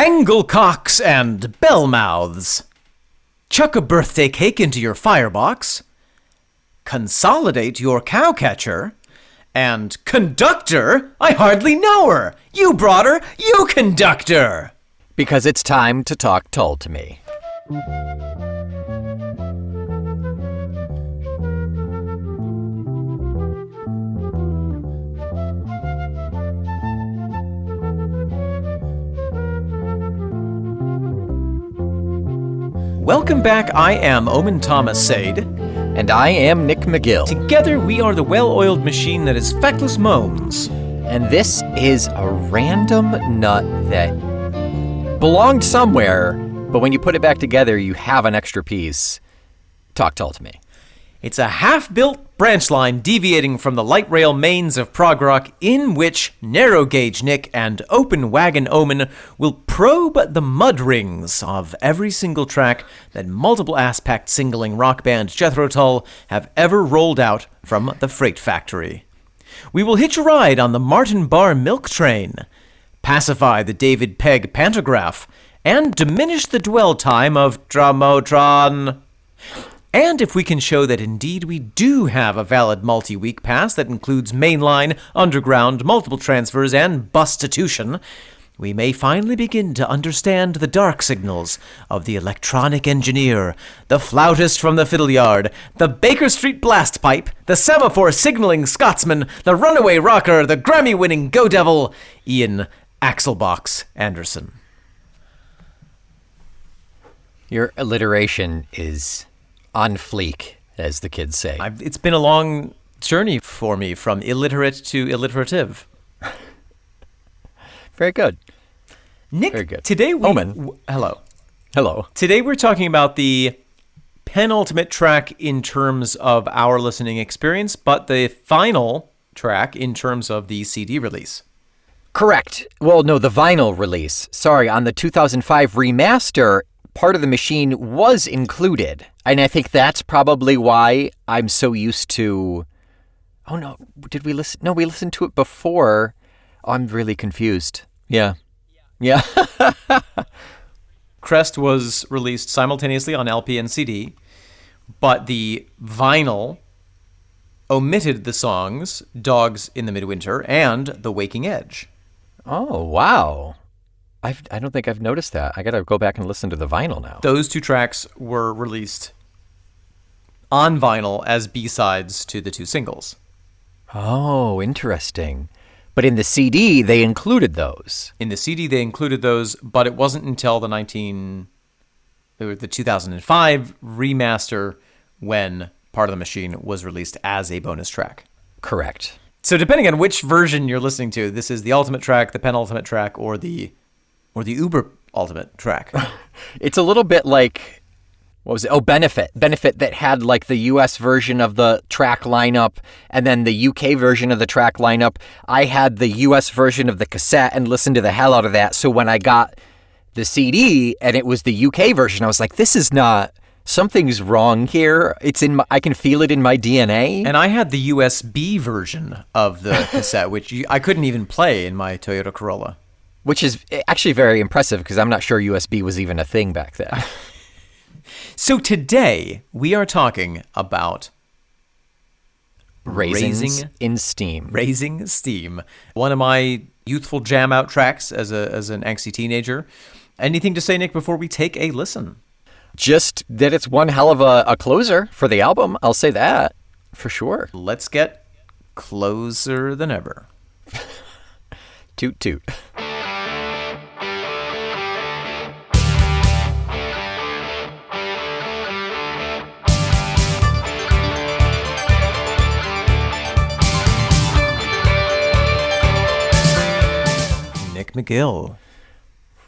Anglecocks and bellmouths. Chuck a birthday cake into your firebox. Consolidate your cowcatcher. And conductor, I hardly know her. You brought her, you conductor. Because it's time to talk told to me. Welcome back. I am Omen Thomas Sade. And I am Nick McGill. Together we are the well-oiled machine that is Feckless Moans. And this is a random nut that belonged somewhere, but when you put it back together, you have an extra piece. Talk told to me. It's a half-built branch line deviating from the light rail mains of prog rock, in which Narrow Gauge Nick and Open Wagon Omen will probe the mud rings of every single track that multiple ass-packed singling rock band Jethro Tull have ever rolled out from the Freight Factory. We will hitch a ride on the Martin Barr Milk Train, pacify the David Pegg Pantograph, and diminish the dwell time of Dramotron. And if we can show that indeed we do have a valid multi-week pass that includes mainline, underground, multiple transfers, and bustitution, we may finally begin to understand the dark signals of the electronic engineer, the flautist from the fiddle yard, the Baker Street blast pipe, the semaphore signaling Scotsman, the runaway rocker, the Grammy-winning Go Devil, Ian Axelbox Anderson. Your alliteration is on fleek, as the kids say. It's been a long journey for me from illiterate to alliterative. Very good. Nick, Very good. Today we... Omen. Hello. Hello. Today we're talking about the penultimate track in terms of our listening experience, but the final track in terms of the CD release. Correct. Well, no, the vinyl release. Sorry, on the 2005 remaster, Part of the Machine was included. And I think that's probably why I'm so used to... Oh, no. Did we listen? No, we listened to it before. Oh, I'm really confused. Yeah. Crest was released simultaneously on LP and CD, but the vinyl omitted the songs Dogs in the Midwinter and The Waking Edge. Oh, wow. I don't think I've noticed that. I got to go back and listen to the vinyl now. Those two tracks were released on vinyl as B-sides to the two singles. Oh, interesting. But in the CD, they included those. In the CD, they included those, but it wasn't until the 2005 remaster when Part of the Machine was released as a bonus track. Correct. So depending on which version you're listening to, this is the ultimate track, the penultimate track, or the uber ultimate track. It's a little bit like, what was it? Oh, Benefit. Benefit that had like the US version of the track lineup and then the UK version of the track lineup. I had the US version of the cassette and listened to the hell out of that. So when I got the CD and it was the UK version, I was like, this is not, something's wrong here. I can feel it in my DNA. And I had the USB version of the cassette, which I couldn't even play in my Toyota Corolla. Which is actually very impressive because I'm not sure USB was even a thing back then. So today we are talking about Raisins in Steam. Raising Steam. One of my youthful jam out tracks as an angsty teenager. Anything to say, Nick, before we take a listen? Just that it's one hell of a closer for the album. I'll say that for sure. Let's get closer than ever. Toot toot. Nick McGill.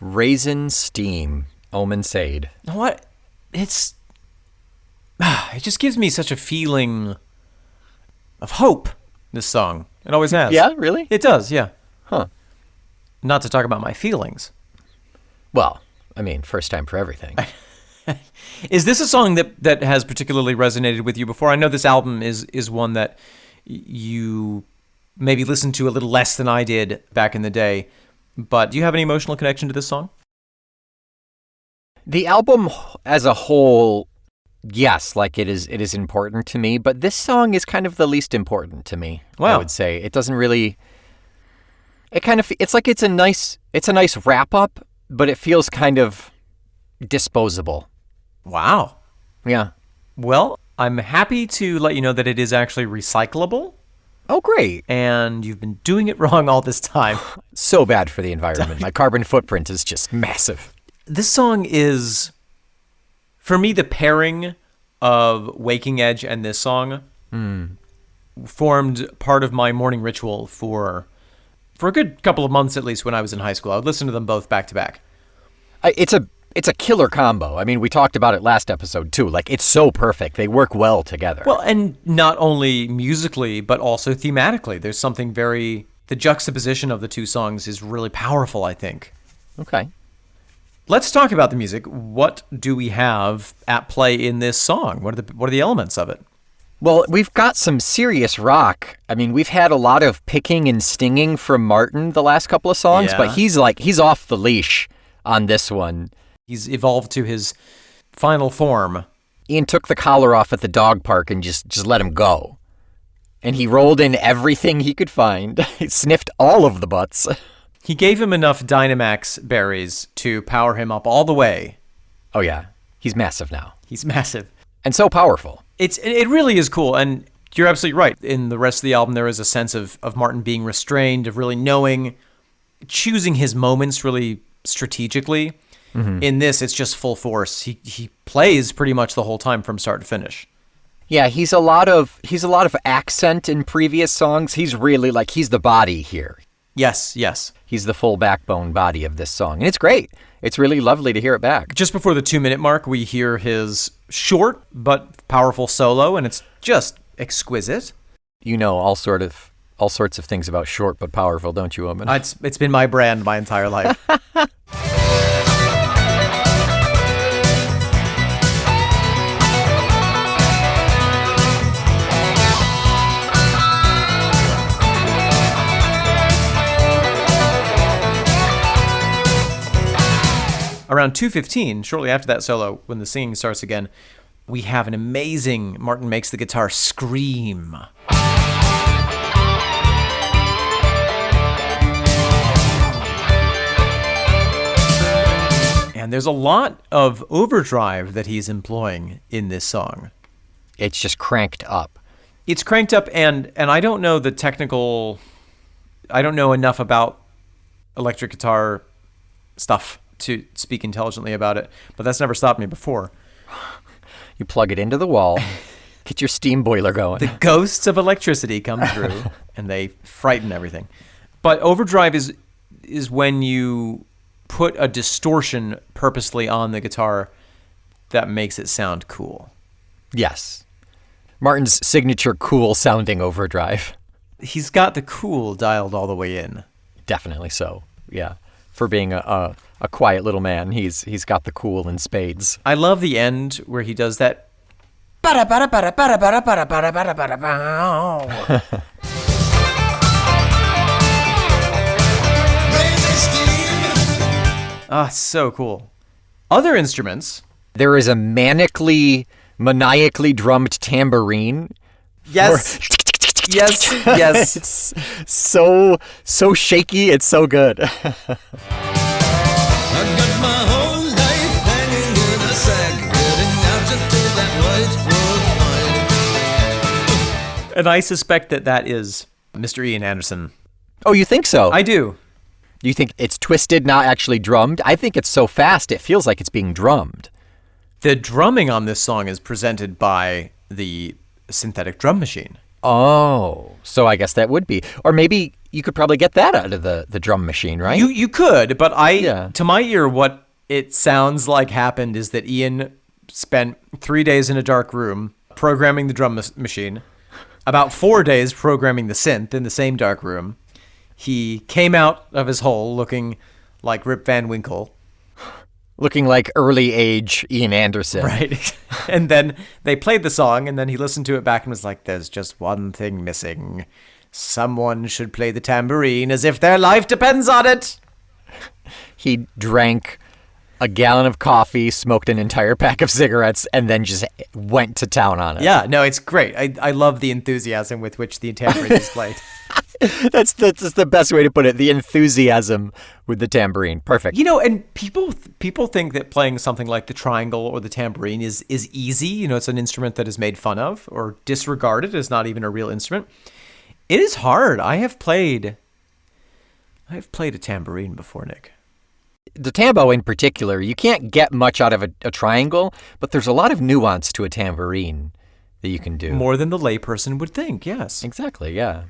Raisin Steam. Omen Sade. What? It just gives me such a feeling of hope, this song. It always has. Yeah, really? It does, yeah. Huh. Not to talk about my feelings. Well, I mean, first time for everything. Is this a song that has particularly resonated with you before? I know this album is one that you maybe listened to a little less than I did back in the day, but do you have any emotional connection to this song? The album as a whole, yes, like it is important to me, but this song is kind of the least important to me. Wow. I would say it doesn't really. It's like it's a nice wrap up, but it feels kind of disposable. Wow. Yeah. Well, I'm happy to let you know that it is actually recyclable, Oh, great. and you've been doing it wrong all this time. So bad for the environment. My carbon footprint is just massive. This song is, for me, the pairing of Waking Edge and this song formed part of my morning ritual for a good couple of months, at least, when I was in high school. I would listen to them both back to back. It's a killer combo. I mean, we talked about it last episode too. Like, it's so perfect. They work well together. Well, and not only musically, but also thematically. There's something the juxtaposition of the two songs is really powerful, I think. Okay. Let's talk about the music. What do we have at play in this song? What are the elements of it? Well, we've got some serious rock. I mean, we've had a lot of picking and stinging from Martin the last couple of songs, Yeah. but he's off the leash on this one. He's evolved to his final form. Ian took the collar off at the dog park and just let him go. And he rolled in everything he could find. He sniffed all of the butts. He gave him enough Dynamax berries to power him up all the way. Oh yeah, he's massive now. He's massive. And so powerful. It really is cool, and you're absolutely right. In the rest of the album, there is a sense of Martin being restrained, of really choosing his moments really strategically. Mm-hmm. In this, it's just full force. He plays pretty much the whole time from start to finish. Yeah, he's a lot of accent in previous songs. He's really he's the body here. Yes. He's the full backbone body of this song. And it's great. It's really lovely to hear it back. Just before the 2-minute mark, we hear his short but powerful solo, and it's just exquisite. You know all sorts of things about short but powerful, don't you, Omen? It's been my brand my entire life. Around 2:15, shortly after that solo, when the singing starts again, we have an amazing Martin makes the guitar scream. And there's a lot of overdrive that he's employing in this song. It's just cranked up. It's cranked up, and I don't know I don't know enough about electric guitar stuff to speak intelligently about it, but that's never stopped me before. You plug it into the wall, get your steam boiler going. The ghosts of electricity come through, and they frighten everything. But overdrive is when you put a distortion purposely on the guitar that makes it sound cool. Yes. Martin's signature cool sounding overdrive. He's got the cool dialed all the way in. Definitely so. Yeah. For being a quiet little man, he's got the cool in spades. I love the end where he does that. Ah, so cool. Other instruments. There is a maniacally drummed tambourine. Yes. Yes. It's so shaky. It's so good. I got my whole life hanging in a sack, getting out until that white wood. And I suspect that is Mr. Ian Anderson. Oh, you think so? I do. You think it's twisted, not actually drummed? I think it's so fast, it feels like it's being drummed. The drumming on this song is presented by the synthetic drum machine. Oh, so I guess that would be. Or maybe you could probably get that out of the drum machine, right? You could, but to my ear, what it sounds like happened is that Ian spent 3 days in a dark room programming the drum machine, about 4 days programming the synth in the same dark room. He came out of his hole looking like Rip Van Winkle. Looking like early age Ian Anderson. Right. And then they played the song, and then he listened to it back and was like, there's just one thing missing. Someone should play the tambourine as if their life depends on it. He drank a gallon of coffee, smoked an entire pack of cigarettes, and then just went to town on it. Yeah, no, it's great. I love the enthusiasm with which the tambourine is played. That's the best way to put it. The enthusiasm with the tambourine. Perfect. You know, and people think that playing something like the triangle or the tambourine is easy. You know, it's an instrument that is made fun of or disregarded as not even a real instrument. It is hard. I have played a tambourine before, Nick. The tambo in particular, you can't get much out of a triangle, but there's a lot of nuance to a tambourine that you can do. More than the layperson would think, yes. Exactly, yeah.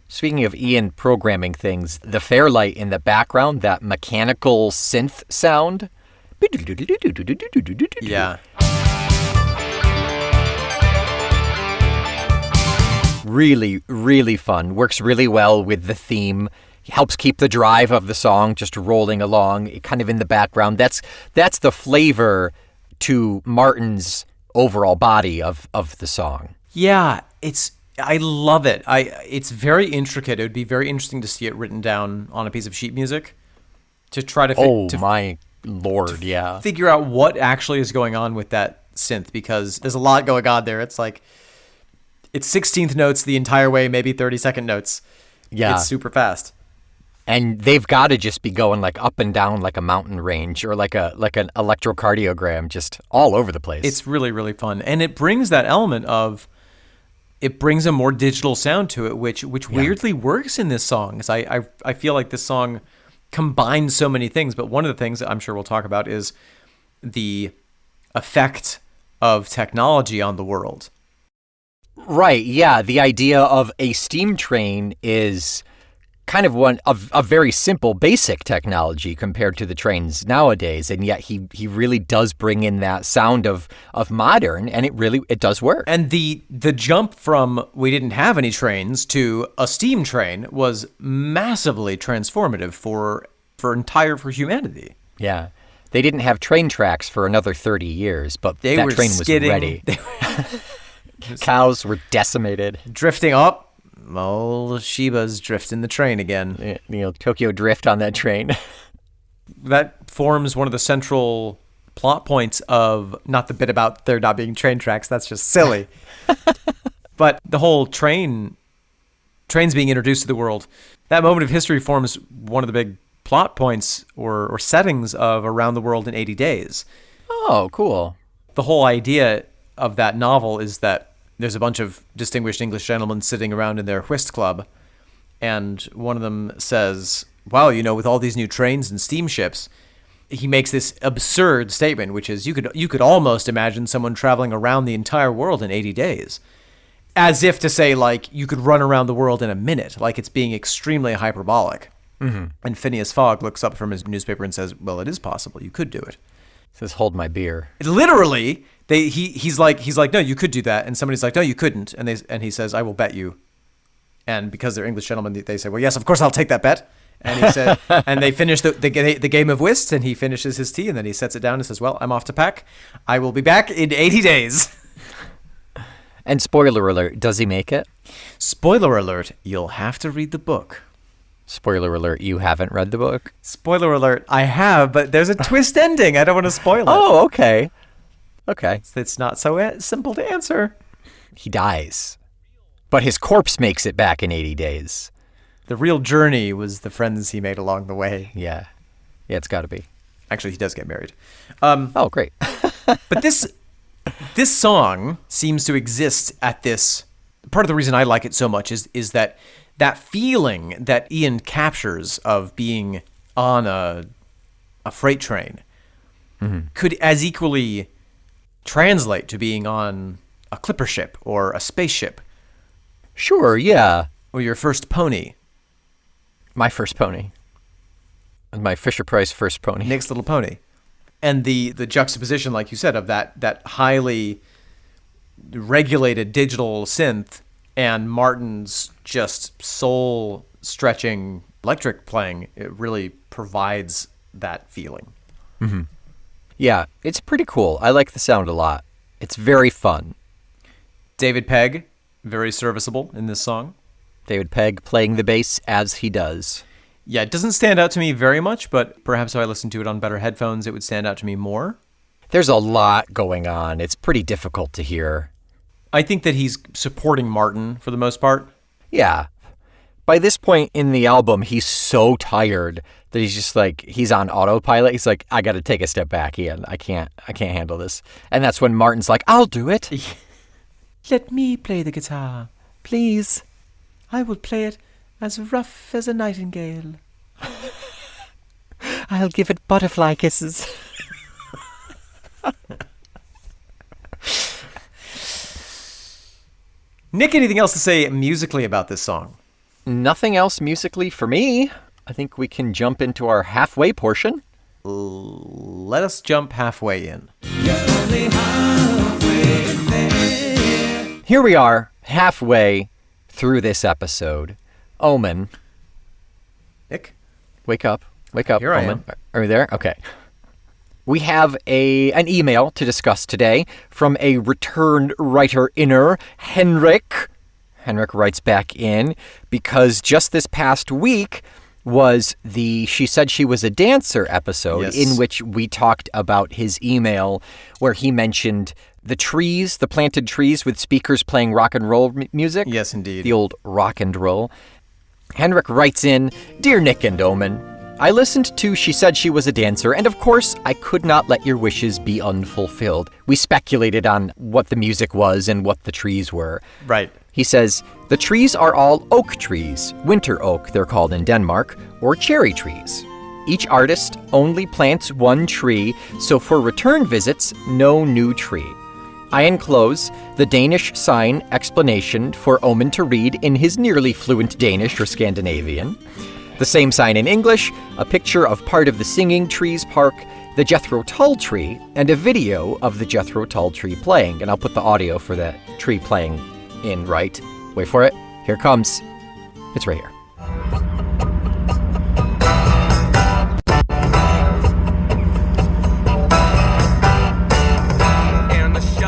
Speaking of Ian programming things, the Fairlight in the background, that mechanical synth sound. Yeah. Really, really fun. Works really well with the theme. Helps keep the drive of the song just rolling along, kind of in the background. That's the flavor to Martin's overall body of the song. Yeah, I love it. It's very intricate. It would be very interesting to see it written down on a piece of sheet music to try to My Lord, yeah. figure out what actually is going on with that synth, because there's a lot going on there. It's like it's 16th notes the entire way, maybe 30-second notes. Yeah. It's super fast. And they've got to just be going like up and down like a mountain range or like an electrocardiogram, just all over the place. It's really, really fun. And it brings that element of, it brings a more digital sound to it, which weirdly works in this song. I feel like this song combines so many things, but one of the things that I'm sure we'll talk about is the effect of technology on the world. Right, yeah. The idea of a steam train is kind of a very simple, basic technology compared to the trains nowadays, and yet he really does bring in that sound of modern, and it does work. And the jump from we didn't have any trains to a steam train was massively transformative for humanity. Yeah. They didn't have train tracks for another 30 years, but They that were train skidding. was ready. Cows were decimated. Drifting up. Old Shiba's drifting the train again. Tokyo Drift on that train. That forms one of the central plot points of, not the bit about there not being train tracks, that's just silly. But the whole trains being introduced to the world, that moment of history forms one of the big plot points or settings of Around the World in 80 Days. Oh, cool. The whole idea of that novel is that there's a bunch of distinguished English gentlemen sitting around in their whist club, and one of them says, wow, with all these new trains and steamships, he makes this absurd statement, which is you could almost imagine someone traveling around the entire world in 80 days. As if to say, like, you could run around the world in a minute, like it's being extremely hyperbolic. Mm-hmm. And Phineas Fogg looks up from his newspaper and says, well, it is possible. You could do it. Says, hold my beer. Literally, he's like, no, you could do that. And somebody's like, no, you couldn't. And he says, I will bet you. And because they're English gentlemen, they say, well, yes, of course I'll take that bet. And he said, and they finish the game of whist, and he finishes his tea, and then he sets it down and says, well, I'm off to pack. I will be back in 80 days. And spoiler alert, does he make it? Spoiler alert, you'll have to read the book. Spoiler alert, you haven't read the book? Spoiler alert, I have, but there's a twist ending. I don't want to spoil it. Oh, okay. Okay. It's not so simple to answer. He dies. But his corpse makes it back in 80 days. The real journey was the friends he made along the way. Yeah. Yeah, it's got to be. Actually, he does get married. Oh, great. But this song seems to exist at this. Part of the reason I like it so much is that feeling that Ian captures of being on a freight train could as equally translate to being on a clipper ship or a spaceship. Sure, yeah. Or your first pony. My first pony. My Fisher-Price first pony. Nick's Little Pony. And the juxtaposition, like you said, of that highly regulated digital synth and Martin's just soul-stretching electric playing, it really provides that feeling. Mm-hmm. Yeah, it's pretty cool. I like the sound a lot. It's very fun. David Pegg, very serviceable in this song. David Pegg playing the bass as he does. Yeah, it doesn't stand out to me very much, but perhaps if I listened to it on better headphones, it would stand out to me more. There's a lot going on. It's pretty difficult to hear. I think that he's supporting Martin for the most part. Yeah. By this point in the album, he's so tired that he's just like, he's on autopilot. He's like, I got to take a step back, Ian. I can't handle this. And that's when Martin's like, I'll do it. Let me play the guitar, please. I will play it as rough as a nightingale. I'll give it butterfly kisses. Nick, anything else to say musically about this song? Nothing else musically for me. I think we can jump into our halfway portion. Let us jump halfway in. Here we are, halfway through this episode. Omen. Nick? Wake up. Wake up, Here I Omen. am. Are you there? Okay. We have an email to discuss today from a returned writer-inner, Henrik. Henrik writes back in because just this past week was the She Said She Was a Dancer episode, Yes. in which we talked about his email where he mentioned the trees, the planted trees with speakers playing rock and roll music. Yes, indeed. The old rock and roll. Henrik writes in, Dear Nick and Omen, I listened to She Said She Was a Dancer, and of course, I could not let your wishes be unfulfilled. We speculated on what the music was and what the trees were. Right. He says, the trees are all oak trees, winter oak they're called in Denmark, or cherry trees. Each artist only plants one tree, so for return visits, no new tree. I enclose the Danish sign explanation for Omen to read in his nearly fluent Danish or Scandinavian. The same sign in English, a picture of part of the Singing Trees Park, the Jethro Tull tree, and a video of the Jethro Tull tree playing. And I'll put the audio for that tree playing in right. Wait for it. Here it comes. It's right here.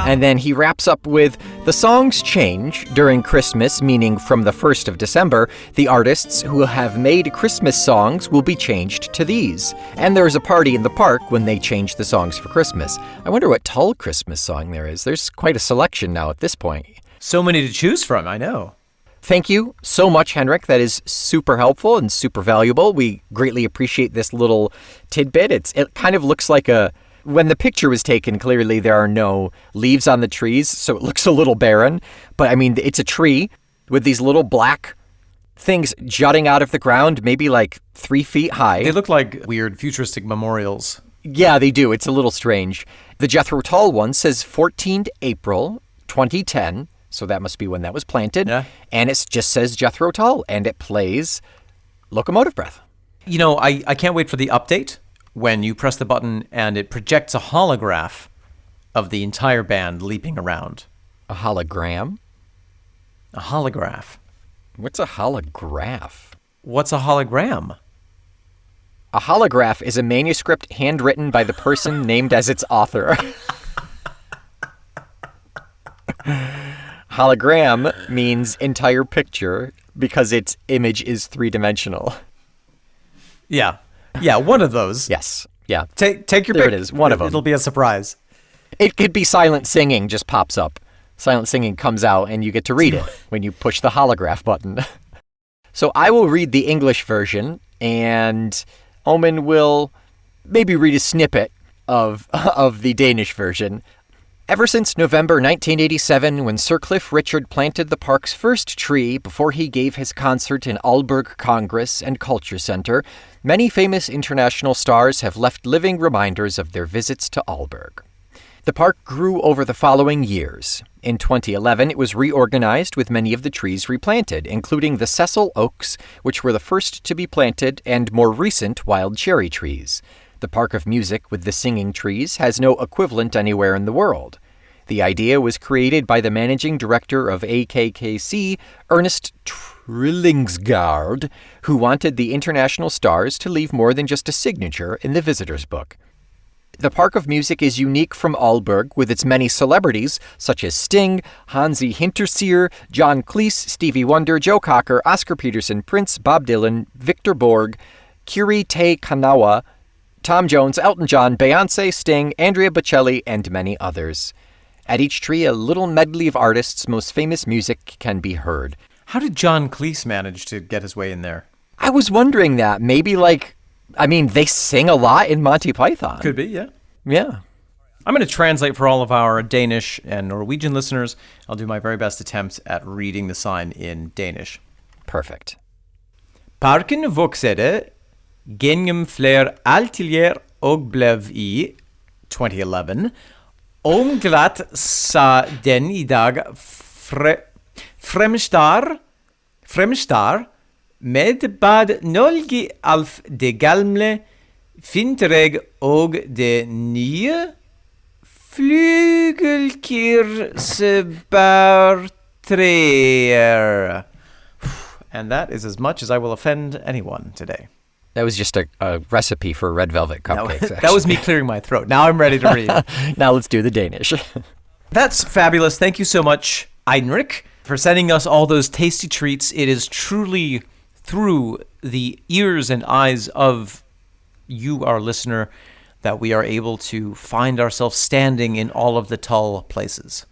And then he wraps up with, the songs change during Christmas, meaning from the 1st of December, the artists who have made Christmas songs will be changed to these. And there's a party in the park when they change the songs for Christmas. I wonder what Tull Christmas song there is. There's quite a selection now at this point. So many to choose from, I know. Thank you so much, Henrik. That is super helpful and super valuable. We greatly appreciate this little tidbit. It kind of looks like when the picture was taken, clearly there are no leaves on the trees, so it looks a little barren. But I mean, it's a tree with these little black things jutting out of the ground, maybe like 3 feet high. They look like weird futuristic memorials. Yeah, they do. It's a little strange. The Jethro Tull one says 14th April 2010, so that must be when that was planted. Yeah. And it just says Jethro Tull, and it plays Locomotive Breath. You know, I can't wait for the update when you press the button and it projects a holograph of the entire band leaping around. A hologram? A holograph. What's a holograph? What's a hologram? A holograph is a manuscript handwritten by the person named as its author. Hologram means entire picture because its image is three-dimensional. Yeah. Yeah, one of those. Yes. Yeah. Take your There pick. it is, one of them. It'll be a surprise. It could be silent singing just pops up. Silent singing comes out and you get to read it when you push the holograph button. So I will read the English version and Omen will maybe read a snippet of the Danish version. Ever since November 1987, when Sir Cliff Richard planted the park's first tree before he gave his concert in Aalborg Congress and Culture Center, many famous international stars have left living reminders of their visits to Aalborg. The park grew over the following years. In 2011, it was reorganized with many of the trees replanted, including the Cecil oaks, which were the first to be planted, and more recent wild cherry trees. The Park of Music with the singing trees has no equivalent anywhere in the world. The idea was created by the managing director of AKKC, Ernest Trillingsgaard, who wanted the international stars to leave more than just a signature in the visitor's book. The Park of Music is unique from Aalborg with its many celebrities, such as Sting, Hansi Hinterseer, John Cleese, Stevie Wonder, Joe Cocker, Oscar Peterson, Prince, Bob Dylan, Victor Borg, Kiri Te Kanawa, Tom Jones, Elton John, Beyonce, Sting, Andrea Bocelli, and many others. At each tree, a little medley of artists' most famous music can be heard. How did John Cleese manage to get his way in there? I was wondering that. Maybe they sing a lot in Monty Python. Could be, yeah. Yeah. I'm going to translate for all of our Danish and Norwegian listeners. I'll do my very best attempt at reading the sign in Danish. Perfect. Parken voksede gjennom flere atelier og blev i 2011 omglatt sa den i dag fremstar med bad Nolgi Alf det gamle Fintereg og det nye flygelkirsebærtræer. And that is as much as I will offend anyone today. That was just a recipe for red velvet cupcakes. That was me clearing my throat. Now I'm ready to read. Now let's do the Danish. That's fabulous. Thank you so much, Heinrich, for sending us all those tasty treats. It is truly through the ears and eyes of you, our listener, that we are able to find ourselves standing in all of the tall places.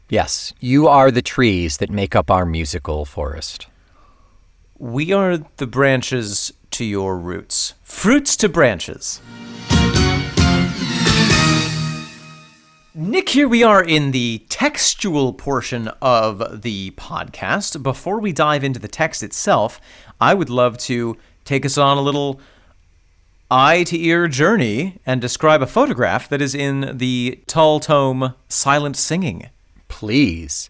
Yes, you are the trees that make up our musical forest. We are the branches to your roots. Fruits to branches. Nick, here we are in the textual portion of the podcast. Before we dive into the text itself, I would love to take us on a little eye-to-ear journey and describe a photograph that is in the tall tome Silent Singing. Please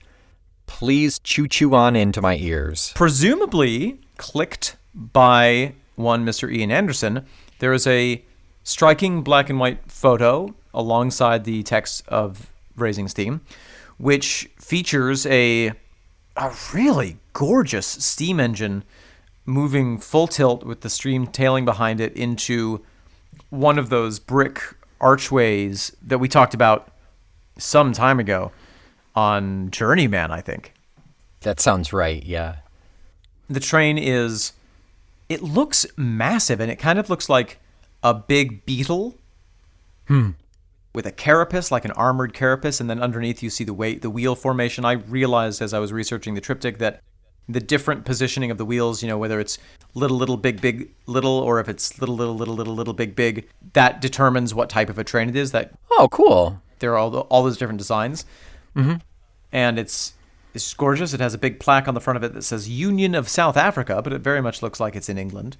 choo-choo on into my ears. Presumably clicked by one Mr. Ian Anderson, there is a striking black and white photo alongside the text of Raising Steam, which features a really gorgeous steam engine moving full tilt with the stream tailing behind it into one of those brick archways that we talked about some time ago on Journeyman, I think. That sounds right, yeah. The train it looks massive, and it kind of looks like a big beetle with a carapace, like an armored carapace, and then underneath you see the wheel formation. I realized as I was researching the triptych that the different positioning of the wheels, whether it's little, big, little, or if it's little, big, that determines what type of a train it is. Oh, cool. There are all those different designs. Mm-hmm. And it's gorgeous. It has a big plaque on the front of it that says Union of South Africa, but it very much looks like it's in England.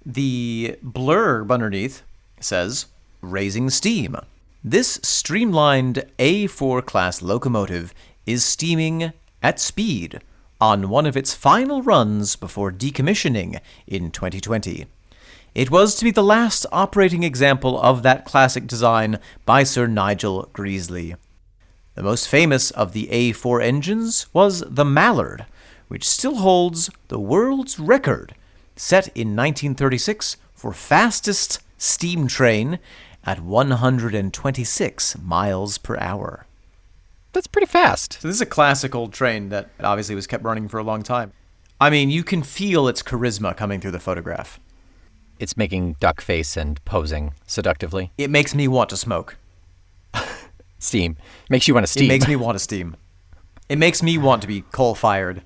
The blurb underneath says, Raising Steam. This streamlined A4 class locomotive is steaming at speed on one of its final runs before decommissioning in 2020. It was to be the last operating example of that classic design by Sir Nigel Greasley. The most famous of the A4 engines was the Mallard, which still holds the world's record, set in 1936 for fastest steam train at 126 miles per hour. That's pretty fast. So this is a classic old train that obviously was kept running for a long time. I mean, you can feel its charisma coming through the photograph. It's making duck face and posing seductively. It makes me want to smoke. Steam. Makes you want to steam. It makes me want to steam. It makes me want to be coal-fired.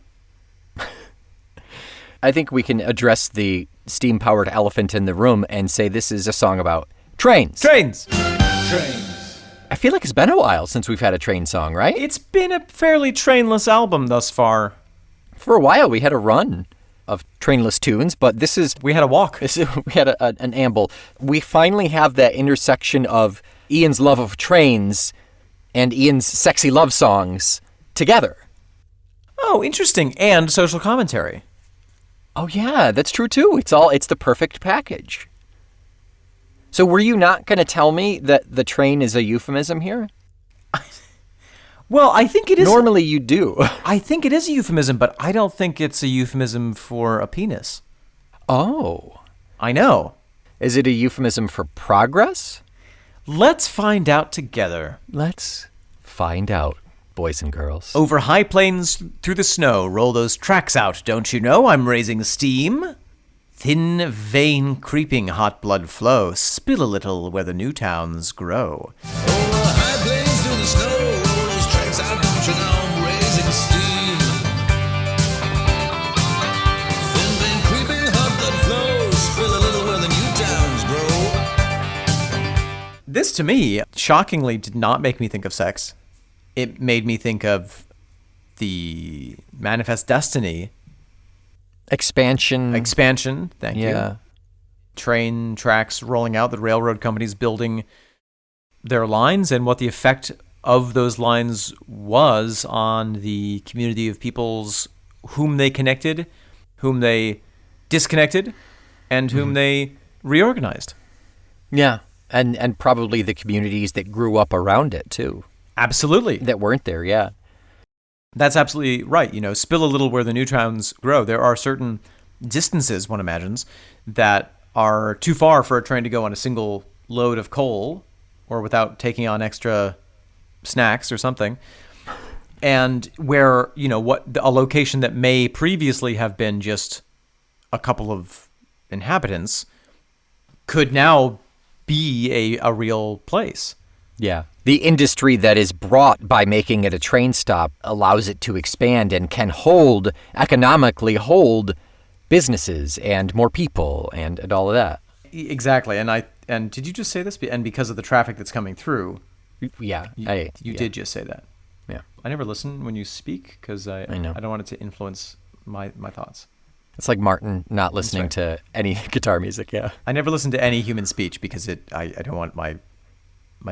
I think we can address the steam-powered elephant in the room and say this is a song about trains. Trains! I feel like it's been a while since we've had a train song, right? It's been a fairly trainless album thus far. For a while, we had a run of trainless tunes, but We had a walk. We had an amble. We finally have that intersection of Ian's love of trains and Ian's sexy love songs together. Oh, interesting. And social commentary. Oh yeah, that's true too. It's the perfect package. So were you not going to tell me that the train is a euphemism here? Well, I think it is. Normally you do. I think it is a euphemism, but I don't think it's a euphemism for a penis. Oh. I know. Is it a euphemism for progress? Let's find out together. Let's find out, boys and girls. Over high plains through the snow, roll those tracks out, don't you know? I'm raising steam. Thin vein creeping, hot blood flow. Spill a little where the new towns grow. Over high plains through the snow, roll those tracks out, don't you know I'm raising steam. Thin vein creeping, hot blood flow, spill a little where the new towns grow. This, to me, shockingly did not make me think of sex. It made me think of the Manifest Destiny Expansion. Thank Yeah. you. Train tracks rolling out, the railroad companies building their lines, and what the effect of those lines was on the community of peoples whom they connected, whom they disconnected, and whom they reorganized. Yeah. And probably the communities that grew up around it, too, Absolutely. that weren't there, yeah. That's absolutely right. You know, spill a little where the new towns grow. There are certain distances, one imagines, that are too far for a train to go on a single load of coal or without taking on extra snacks or something. And where, you know, a location that may previously have been just a couple of inhabitants could now be a real place. Yeah. The industry that is brought by making it a train stop allows it to expand and can economically hold businesses and more people and all of that. Exactly. And did you just say this? And because of the traffic that's coming through, Yeah. you did just say that. Yeah. I never listen when you speak because I know. don't want it to influence my thoughts. It's like Martin not listening to any guitar music, yeah. I never listen to any human speech because I don't want my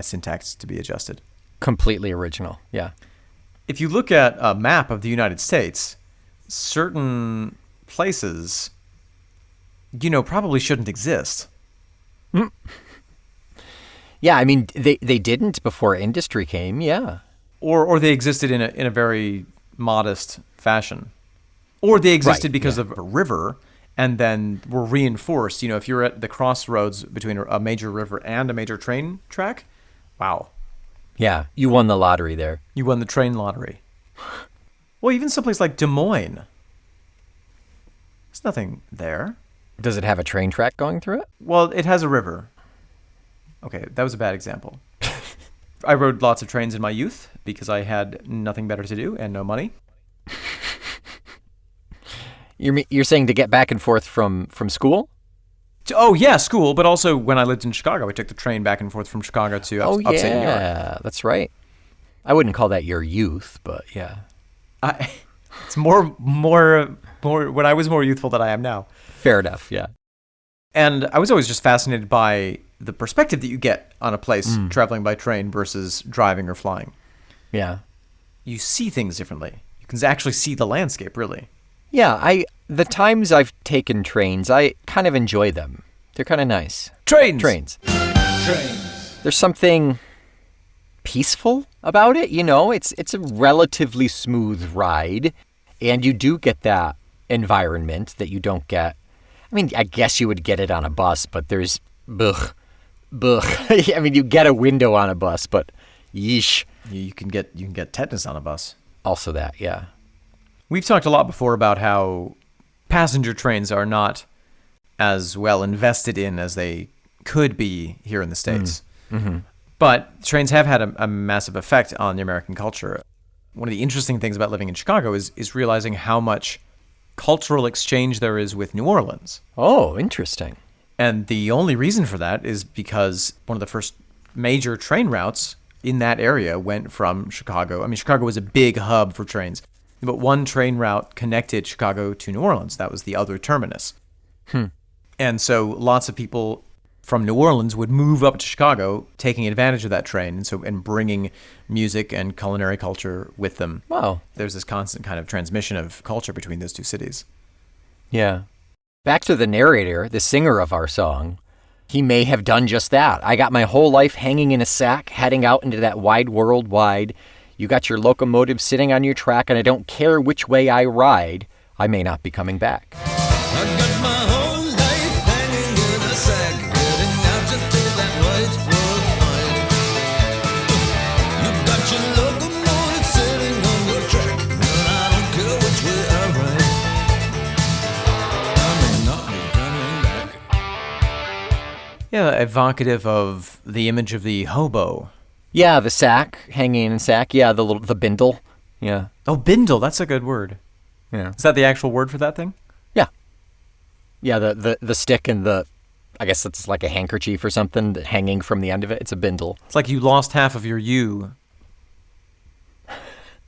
syntax to be adjusted. Completely original, yeah. If you look at a map of the United States, certain places, you know, probably shouldn't exist. Yeah, I mean, they didn't before industry came, yeah. Or they existed in a very modest fashion. Or they existed because of a river and then were reinforced. You know, if you're at the crossroads between a major river and a major train track, wow. Yeah, you won the lottery there. You won the train lottery. Well, even someplace like Des Moines. There's nothing there. Does it have a train track going through it? Well, it has a river. Okay, that was a bad example. I rode lots of trains in my youth because I had nothing better to do and no money. You're saying to get back and forth from school? Oh, yeah, school, but also when I lived in Chicago, I took the train back and forth from Chicago to upstate New York. Yeah, that's right. I wouldn't call that your youth, but yeah. It's more when I was more youthful than I am now. Fair enough, yeah. And I was always just fascinated by the perspective that you get on a place traveling by train versus driving or flying. Yeah. You see things differently. You can actually see the landscape, really. Yeah, the times I've taken trains, I kind of enjoy them. They're kind of nice. Trains. There's something peaceful about it, you know? It's a relatively smooth ride, and you do get that environment that you don't get. I mean, I guess you would get it on a bus, but there's I mean, you get a window on a bus, but yeesh. You can get tetanus on a bus. Also that, yeah. We've talked a lot before about how passenger trains are not as well invested in as they could be here in the States. Mm-hmm. But trains have had a massive effect on the American culture. One of the interesting things about living in Chicago is realizing how much cultural exchange there is with New Orleans. Oh, interesting. And the only reason for that is because one of the first major train routes in that area went from Chicago. I mean, Chicago was a big hub for trains. But one train route connected Chicago to New Orleans. That was the other terminus. And so lots of people from New Orleans would move up to Chicago, taking advantage of that train and bringing music and culinary culture with them. Wow. There's this constant kind of transmission of culture between those two cities. Yeah. Back to the narrator, the singer of our song. He may have done just that. I got my whole life hanging in a sack, heading out into that wide world wide. You got your locomotive sitting on your track, and I don't care which way I ride, I may not be coming back. I got my whole life hanging in a sack, heading out to that white world wide. evocative of the image of the hobo. Yeah, the sack, hanging in sack. Yeah, the bindle. Yeah. Oh, bindle, that's a good word. Yeah. Is that the actual word for that thing? Yeah. Yeah, the stick and I guess it's like a handkerchief or something hanging from the end of it. It's a bindle. It's like you lost half of your you.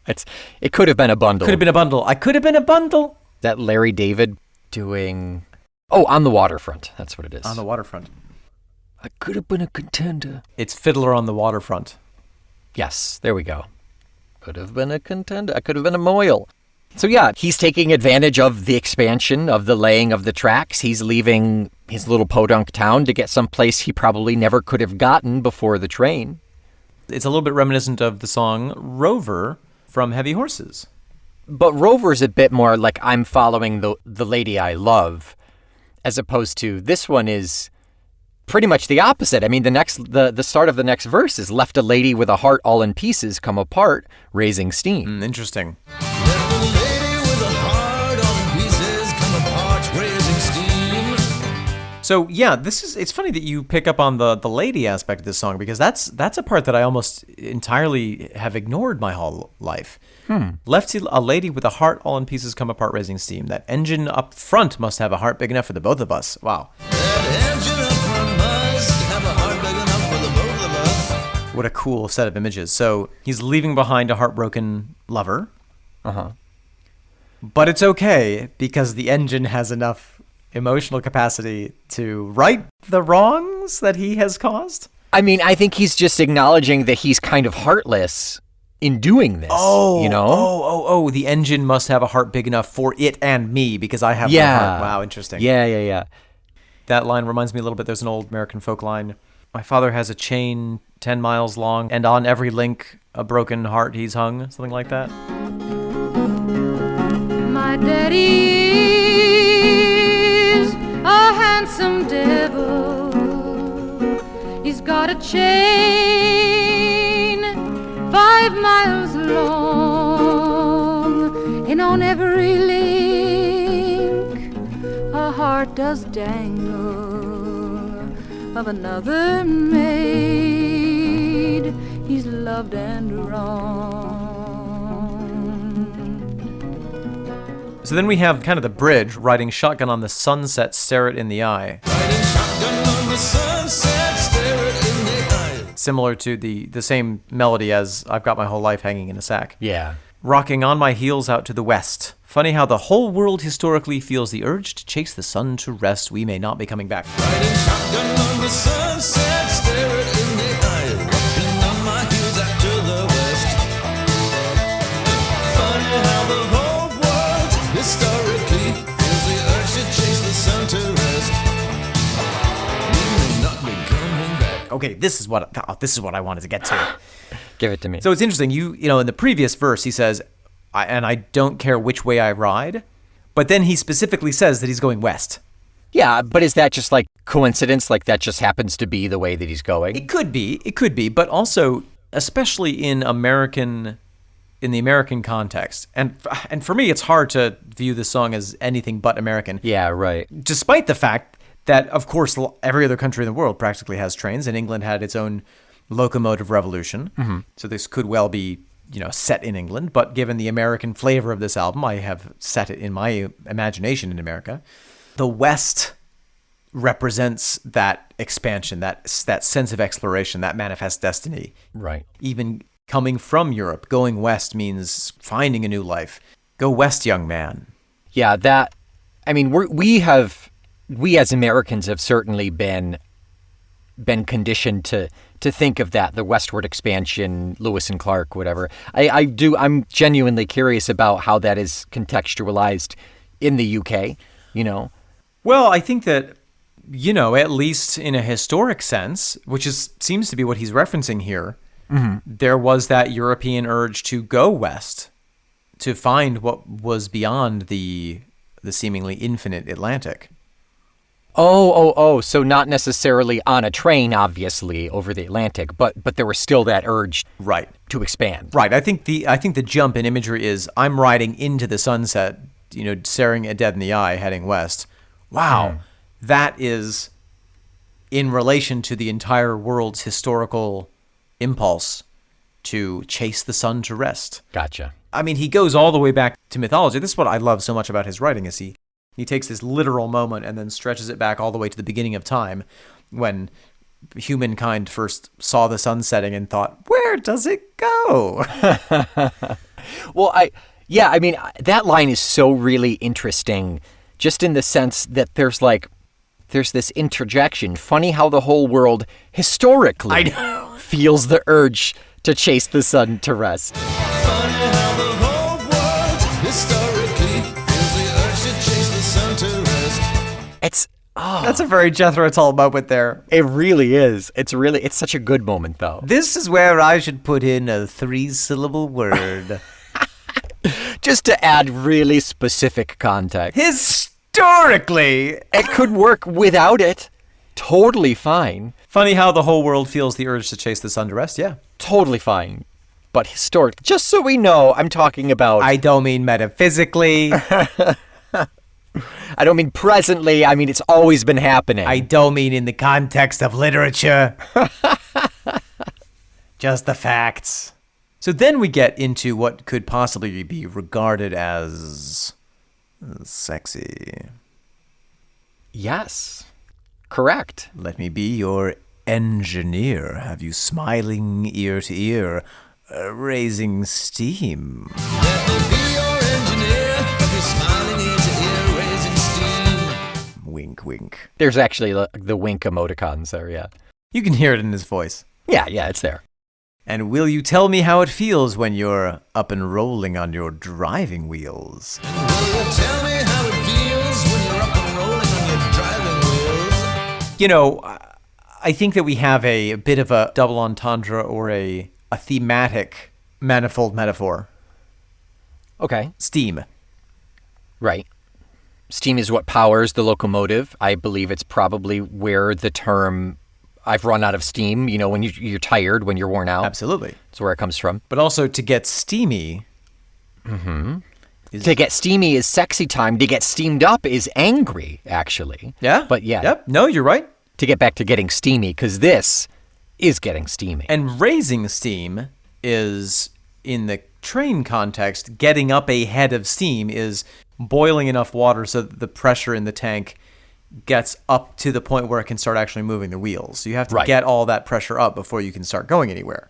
It could have been a bundle. Could have been a bundle. I could have been a bundle. That Larry David doing... Oh, On the Waterfront. That's what it is. On the waterfront. I could have been a contender. It's Fiddler on the Waterfront. Yes, there we go. Could have been a contender. I could have been a Moyle. So yeah, he's taking advantage of the expansion, of the laying of the tracks. He's leaving his little podunk town to get someplace he probably never could have gotten before the train. It's a little bit reminiscent of the song Rover from Heavy Horses. But Rover's a bit more like I'm following the lady I love, as opposed to this one is pretty much the opposite. I mean, the start of the next verse is left a lady with a heart all in pieces come apart, raising steam. Interesting. Left a lady with a heart all in pieces, come apart, raising steam. So yeah, it's funny that you pick up on the lady aspect of this song, because that's a part that I almost entirely have ignored my whole life. Left a lady with a heart all in pieces come apart raising steam. That engine up front must have a heart big enough for the both of us. Wow. That engine up front must have a heart big enough for the both of us. What a cool set of images. So he's leaving behind a heartbroken lover. But it's okay, because the engine has enough emotional capacity to right the wrongs that he has caused. I mean, I think he's just acknowledging that he's kind of heartless in doing this. Oh, you know? Oh, the engine must have a heart big enough for it and me, because I have no heart. Wow, interesting. Yeah. That line reminds me a little bit. There's an old American folk line. My father has a chain 10 miles long, and on every link a broken heart he's hung. Something like that. My daddy's a handsome devil. He's got a chain 5 miles long, and on every link a heart does dangle of another maid he's loved and wronged. So then we have kind of the bridge, riding shotgun on the sunset, stare it in the eye. Riding shotgun on the sunset, stare it in the eye. Similar to the same melody as I've got my whole life hanging in a sack. Yeah. Rocking on my heels out to the west. Funny how the whole world historically feels the urge to chase the sun to rest. We may not be coming back. Riding shotgun on the sunset, stare it in the eye. Rocking on my heels out to the west. Funny how the whole world historically feels the urge to chase the sun to rest. We may not be coming back. Okay, this is what I wanted to get to. Give it to me. So it's interesting. You know, in the previous verse, he says, I don't care which way I ride. But then he specifically says that he's going west. Yeah, but is that just like coincidence? Like that just happens to be the way that he's going? It could be. But also, especially in the American context. And for me, it's hard to view this song as anything but American. Yeah, right. Despite the fact that, of course, every other country in the world practically has trains, and England had its own locomotive revolution. So this could well be, set in England. But given the American flavor of this album, I have set it in my imagination in America. The West represents that expansion, that sense of exploration, that manifest destiny. Right. Even coming from Europe, going west means finding a new life. Go west, young man. Yeah, we as Americans have certainly been conditioned to think of that, the westward expansion, Lewis and Clark, whatever. I'm genuinely curious about how that is contextualized in the UK, Well, I think that, at least in a historic sense, which seems to be what he's referencing here, there was that European urge to go west, to find what was beyond the seemingly infinite Atlantic. Oh, so not necessarily on a train, obviously, over the Atlantic, but there was still that urge Right. to expand. Right. I think the jump in imagery is I'm riding into the sunset, staring it dead in the eye, heading west. Wow. That is in relation to the entire world's historical impulse to chase the sun to rest. Gotcha. I mean, he goes all the way back to mythology. This is what I love so much about his writing, is he takes this literal moment and then stretches it back all the way to the beginning of time, when humankind first saw the sun setting and thought, where does it go? Well, I mean, that line is so really interesting, just in the sense that there's this interjection. Funny how the whole world historically feels the urge to chase the sun to rest. Funny how the whole world historically feels the urge to chase the sun to rest. That's a very Jethro Tull moment there. It really is. It's such a good moment, though. This is where I should put in a 3-syllable word. Just to add really specific context. Historically! It could work without it. Totally fine. Funny how the whole world feels the urge to chase the sun to rest, yeah. Totally fine. But historic, just so we know, I'm talking about... I don't mean metaphysically. I don't mean presently. I mean, it's always been happening. I don't mean in the context of literature. Just the facts. So then we get into what could possibly be regarded as sexy. Yes. Correct. Let me be your engineer. Have you smiling ear to ear, raising steam? Let me be your engineer. Have you smiling ear to ear, raising steam? Wink, wink. There's actually the wink emoticons there, yeah. You can hear it in his voice. Yeah, it's there. And will you tell me how it feels when you're up and rolling on your driving wheels? Will you tell me how it feels when you're up and rolling on your driving wheels? You know, I think that we have a bit of a double entendre or a thematic manifold metaphor. Okay. Steam. Right. Steam is what powers the locomotive. I believe it's probably where the term "I've run out of steam," when you're tired, when you're worn out. Absolutely. That's where it comes from. But also to get steamy. To get steamy is sexy time. To get steamed up is angry, actually. Yeah? But yeah. Yep. No, you're right. To get back to getting steamy, because this is getting steamy. And raising steam is, in the train context, getting up a head of steam is boiling enough water so that the pressure in the tank gets up to the point where it can start actually moving the wheels. So you have to get all that pressure up before you can start going anywhere.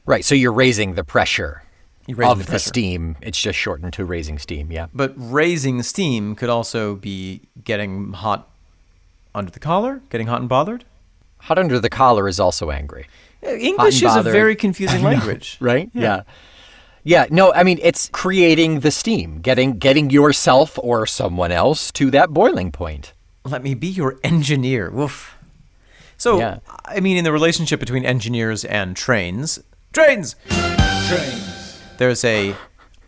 Right, so you're raising the pressure Of the steam. It's just shortened to raising steam, yeah. But raising steam could also be getting hot under the collar, getting hot and bothered. Hot under the collar is also angry. English is a bothered. very confusing language. Right? Yeah. Yeah, no, I mean, it's creating the steam, getting yourself or someone else to that boiling point. Let me be your engineer. Woof. So, Yeah. I mean, in the relationship between engineers and trains, there's a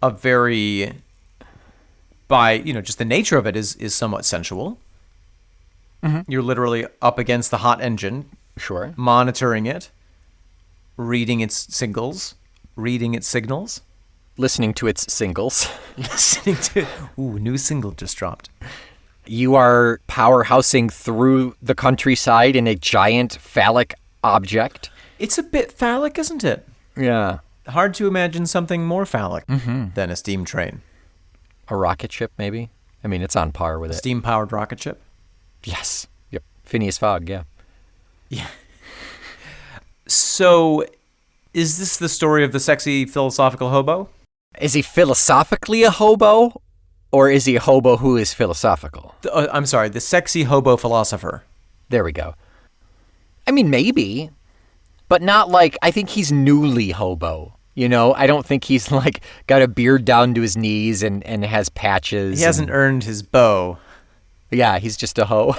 very, by, just the nature of it is somewhat sensual. You're literally up against the hot engine, Sure. monitoring it, reading its signals, Listening to its singles. listening to, new single just dropped. You are powerhousing through the countryside in a giant phallic object. It's a bit phallic, isn't it? Yeah. Hard to imagine something more phallic than a steam train. A rocket ship, maybe? I mean, it's on par with it. Steam-powered rocket ship. Yes. Yep. Phineas Fogg, yeah. So, is this the story of the sexy philosophical hobo? Is he philosophically a hobo? Or is he a hobo who is philosophical? I'm sorry, the sexy hobo philosopher. There we go. I mean, maybe. But not like, I think he's newly hobo. I don't think he's got a beard down to his knees and has patches. He hasn't earned his bow. Yeah, he's just a hoe.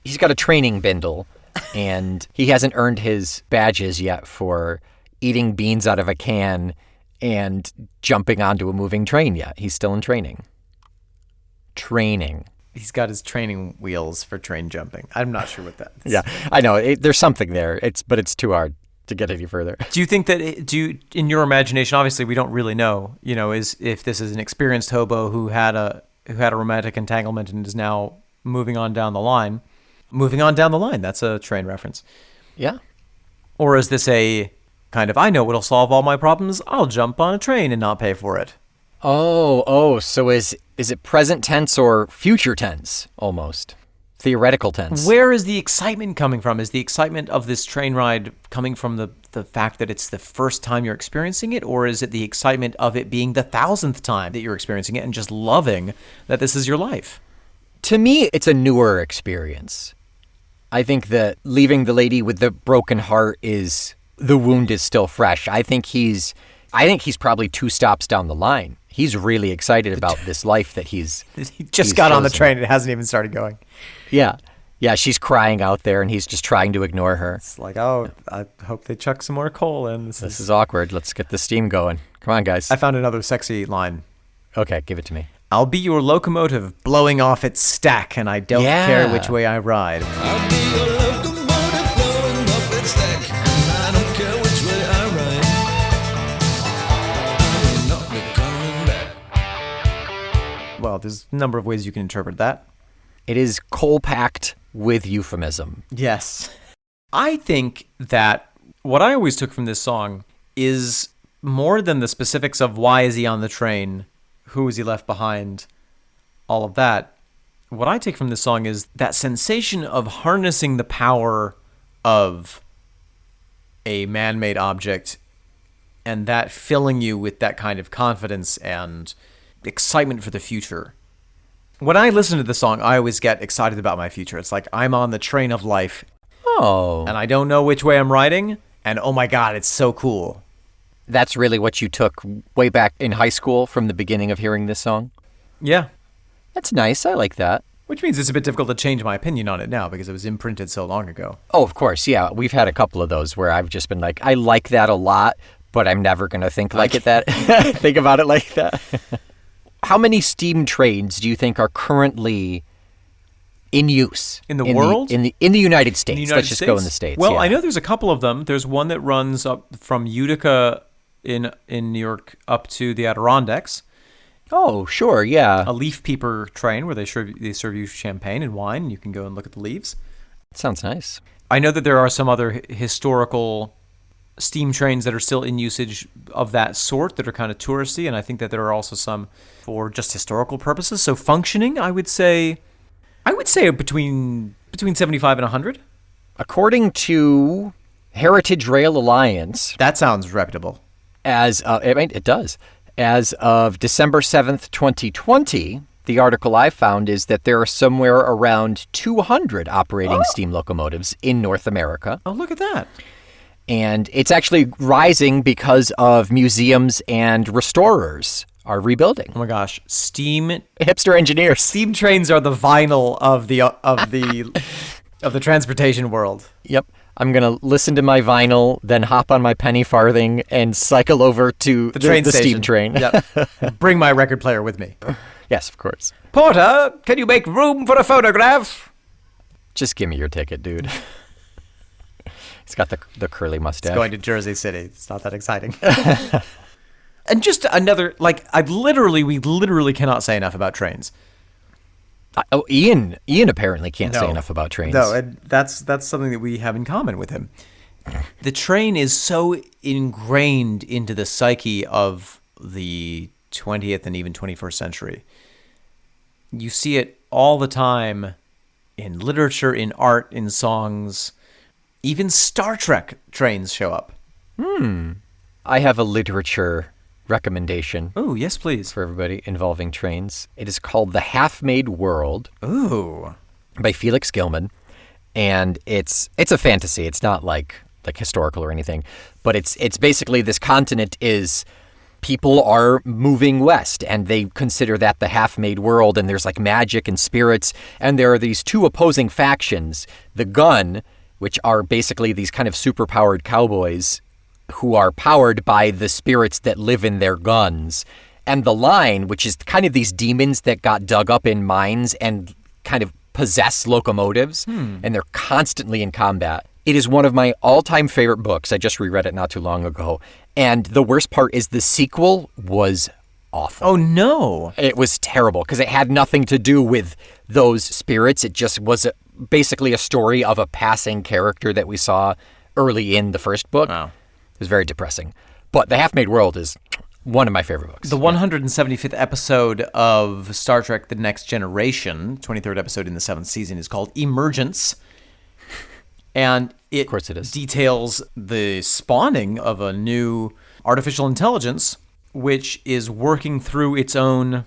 He's got a training bindle, and he hasn't earned his badges yet for eating beans out of a can and jumping onto a moving train yet. He's still in training. He's got his training wheels for train jumping. I'm not sure what that is. Yeah, I know. There's something there. But it's too hard to get any further. Do you think that, in your imagination, obviously we don't really know, is if this is an experienced hobo who had a romantic entanglement and is now moving on down the line, Moving on down the line, that's a train reference. Yeah. Or is this a kind of, I know what'll solve all my problems, I'll jump on a train and not pay for it? So is it present tense or future tense, almost? Theoretical tense. Where is the excitement coming from? Is the excitement of this train ride coming from the fact that it's the first time you're experiencing it? Or is it the excitement of it being the 1,000th time that you're experiencing it and just loving that this is your life? To me, it's a newer experience. I think that leaving the lady with the broken heart the wound is still fresh. I think he's probably 2 stops down the line. He's really excited about this life that He just got on the chosen. train. It hasn't even started going. Yeah. Yeah, she's crying out there and he's just trying to ignore her. It's like, oh, I hope they chuck some more coal in. This is awkward. Let's get the steam going. Come on, guys. I found another sexy line. Okay, give it to me. I'll be your locomotive blowing off its stack, and I don't Yeah. care which way I ride. I'll be your locomotive blowing up its deck, and I don't care which way I ride. I may not be coming back. Well, there's a number of ways you can interpret that. It is coal-packed with euphemism. Yes. I think that what I always took from this song is more than the specifics of why is he on the train, who is he left behind, all of that. What I take from this song is that sensation of harnessing the power of a man-made object and that filling you with that kind of confidence and excitement for the future. When I listen to the song, I always get excited about my future. It's like I'm on the train of life Oh. and I don't know which way I'm riding, and oh my God, it's so cool. That's really what you took way back in high school from the beginning of hearing this song? Yeah. That's nice. I like that. Which means it's a bit difficult to change my opinion on it now because it was imprinted so long ago. Oh, of course. Yeah. We've had a couple of those where I've just been like, I like that a lot, but I'm never going to think think about it like that. How many steam trains do you think are currently in use In the world? in the United States? In the United Let's just go in States? the States. Well, yeah. I know there's a couple of them. There's one that runs up from Utica in New York up to the Adirondacks, Oh, sure. Yeah. a leaf peeper train where they serve you champagne and wine, and you can go and look at the leaves. Sounds nice. I know that there are some other historical steam trains that are still in usage of that sort that are kind of touristy, and I think that there are also some for just historical purposes. So functioning, I would say between 75 and 100. According to Heritage Rail Alliance, That sounds reputable. it does. As of December 7th, 2020, the article I found is that there are somewhere around 200 operating steam locomotives in North America. Oh, look at that. And it's actually rising because of museums and restorers are rebuilding. Oh my gosh, steam Hipster engineers. steam trains are the vinyl of the transportation world. Yep. I'm going to listen to my vinyl, then hop on my penny farthing and cycle over to The train the station. steam train. Yep. Bring my record player with me. Yes, of course. Porter, can you make room for a photograph? Just give me your ticket, dude. He's got the curly mustache. Going to Jersey City. It's not that exciting. And just another, we literally cannot say enough about trains. Ian apparently can't say enough about trains. No, and that's something that we have in common with him. The train is so ingrained into the psyche of the 20th and even 21st century. You see it all the time in literature, in art, in songs. Even Star Trek trains show up. I have a literature recommendation Oh, yes, please. for everybody involving trains. It is called The Half-Made World Ooh. by Felix Gilman, and it's a fantasy. It's not like historical or anything, but it's basically this continent is people are moving west and they consider that the half-made world, and there's like magic and spirits, and there are these two opposing factions, the Gun, which are basically these kind of super-powered cowboys who are powered by the spirits that live in their guns, and the Line, which is kind of these demons that got dug up in mines and kind of possess locomotives, and they're constantly in combat. It is one of my all-time favorite books. I just reread it not too long ago. And the worst part is the sequel was awful. Oh, no. It was terrible because it had nothing to do with those spirits. It just was basically a story of a passing character that we saw early in the first book. Wow. It was very depressing. But The Half-Made World is one of my favorite books. The 175th episode of Star Trek The Next Generation, 23rd episode in the 7th season, is called Emergence. And it, Of course it is. details the spawning of a new artificial intelligence, which is working through its own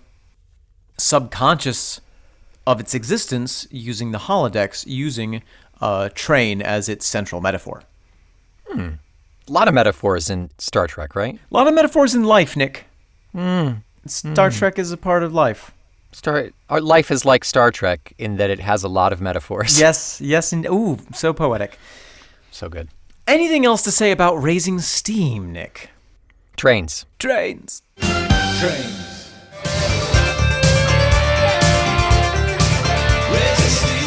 subconscious of its existence using the holodecks, using a train as its central metaphor. A lot of metaphors in Star Trek, right? A lot of metaphors in life, Nick. Star Trek is a part of life. Our life is like Star Trek in that it has a lot of metaphors. Yes, and ooh, so poetic. So good. Anything else to say about raising steam, Nick? Trains. Trains. Trains. Raise steam.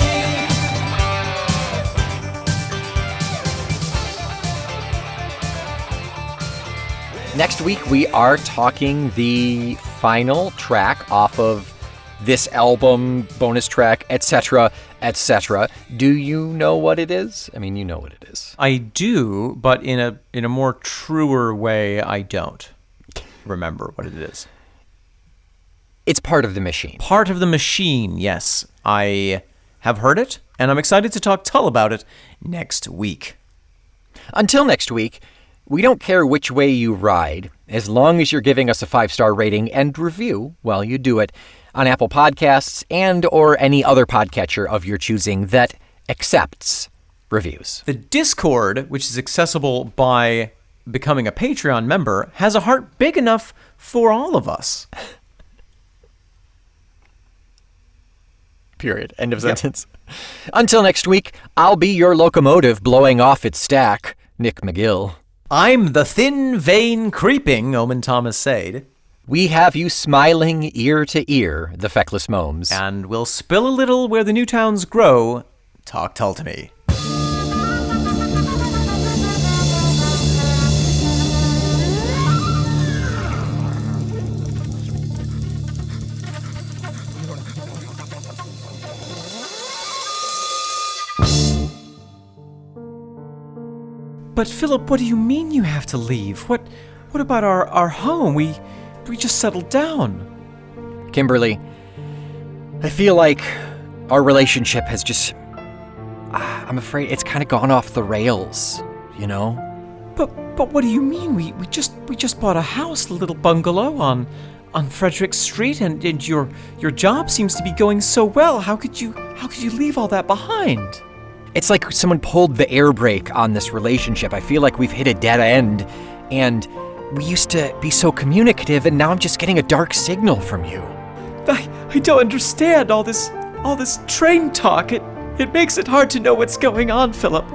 Next week, we are talking the final track off of this album, bonus track, etc., etc. Do you know what it is? I mean, you know what it is. I do, but in a more truer way, I don't remember what it is. It's Part of the Machine. Part of the Machine, yes. I have heard it, and I'm excited to talk Tull about it next week. Until next week, we don't care which way you ride, as long as you're giving us a 5-star rating and review while you do it on Apple Podcasts and or any other podcatcher of your choosing that accepts reviews. The Discord, which is accessible by becoming a Patreon member, has a heart big enough for all of us. Period. End of sentence. Until next week, I'll be your locomotive blowing off its stack, Nick McGill. I'm the thin vein creeping, Omen Thomas Sade. We have you smiling ear to ear, the feckless Momes. And we'll spill a little where the new towns grow. Talk Tull to me. But Philip, what do you mean you have to leave? What about our home? We just settled down. Kimberly, I feel like our relationship has just... I'm afraid it's kind of gone off the rails, you know? But what do you mean? We just bought a house, a little bungalow on Frederick Street, and your job seems to be going so well. How could you leave all that behind? It's like someone pulled the air brake on this relationship. I feel like we've hit a dead end, and we used to be so communicative, and now I'm just getting a dark signal from you. I don't understand all this train talk. It makes it hard to know what's going on, Philip.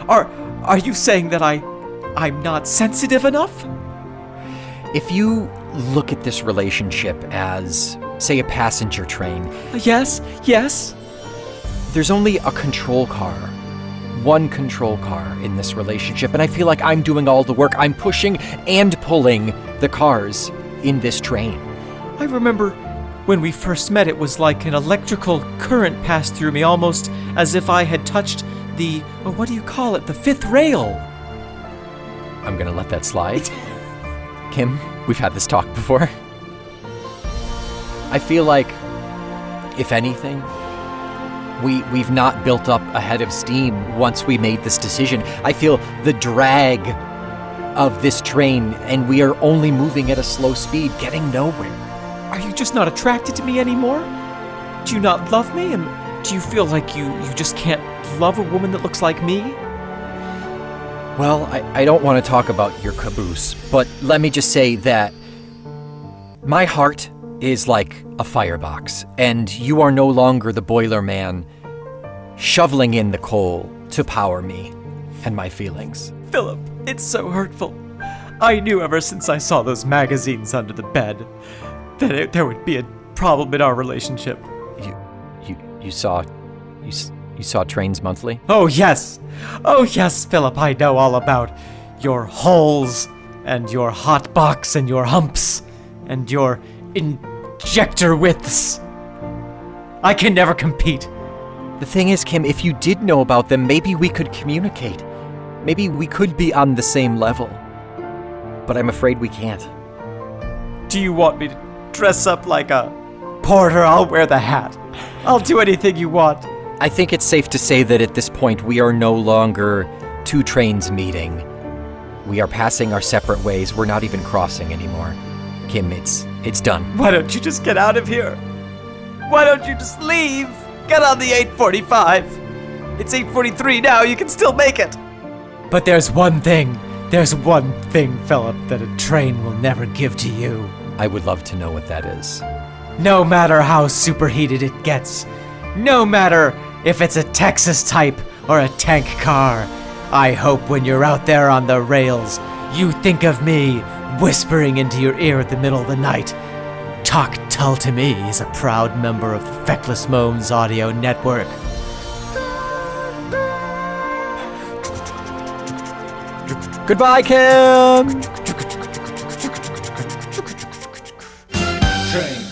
Are you saying that I'm not sensitive enough? If you look at this relationship as, say, a passenger train, Yes. there's only a control car. One control car in this relationship, and I feel like I'm doing all the work. I'm pushing and pulling the cars in this train. I remember when we first met, it was like an electrical current passed through me, almost as if I had touched the, what do you call it, the fifth rail. I'm gonna let that slide. Kim, we've had this talk before. I feel like, if anything, we've not built up a head of steam once we made this decision. I feel the drag of this train, and we are only moving at a slow speed, getting nowhere. Are you just not attracted to me anymore? Do you not love me? And do you feel like you just can't love a woman that looks like me? Well, I don't want to talk about your caboose, but let me just say that my heart is like a firebox, and you are no longer the boiler man shoveling in the coal to power me and my feelings. Philip, it's so hurtful. I knew ever since I saw those magazines under the bed that there would be a problem in our relationship. You saw Trains Monthly? Oh yes, Philip, I know all about your holes and your hot box and your humps and your injector widths. I can never compete. The thing is, Kim, if you did know about them, maybe we could communicate. Maybe we could be on the same level. But I'm afraid we can't. Do you want me to dress up like a porter? I'll wear the hat. I'll do anything you want. I think it's safe to say that at this point we are no longer two trains meeting. We are passing our separate ways. We're not even crossing anymore. Kim, it's done. Why don't you just get out of here? Why don't you just leave? Get on the 8:45. It's 8:43 now. You can still make it. But there's one thing, Philip, that a train will never give to you. I would love to know what that is. No matter how superheated it gets, no matter if it's a Texas type or a tank car, I hope when you're out there on the rails, you think of me whispering into your ear at the middle of the night. Talk Tull to Me is a proud member of the Feckless Moans Audio Network. Goodbye, Kim! Train.